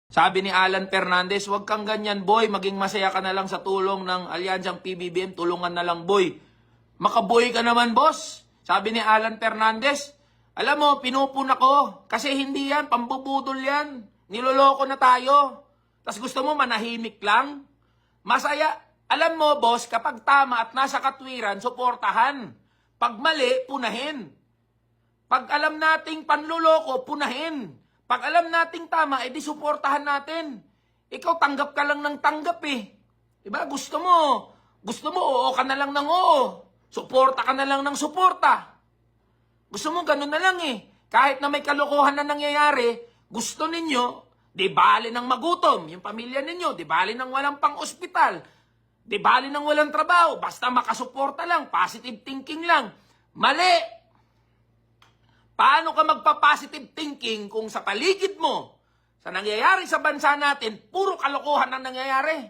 Sabi ni Alan Fernandez, huwag kang ganyan boy, maging masaya ka na lang sa tulong ng alyansang PBBM, tulungan na lang boy. Makaboy ka naman boss, sabi ni Alan Fernandez. Alam mo, pinupuna ko, kasi hindi yan, pambubudol yan. Niloloko na tayo. Tapos gusto mo manahimik lang? Masaya. Alam mo boss, kapag tama at nasa katwiran, suportahan. Pag mali, punahin. Pag alam nating panluloko, punahin. Pag alam nating tama, edi suportahan natin. Ikaw tanggap ka lang ng tanggap eh. Diba? Gusto mo oo ka na lang ng oo. Suporta ka na lang ng suporta. Gusto mo ganun na lang eh. Kahit na may kalokohan na nangyayari, gusto ninyo, di bali ng magutom, yung pamilya ninyo, di bali ng walang pang-ospital, di bali ng walang trabaho, basta makasuporta lang, positive thinking lang. Mali! Paano ka magpa-positive thinking kung sa paligid mo, sa nangyayari sa bansa natin, puro kalokohan ang nangyayari?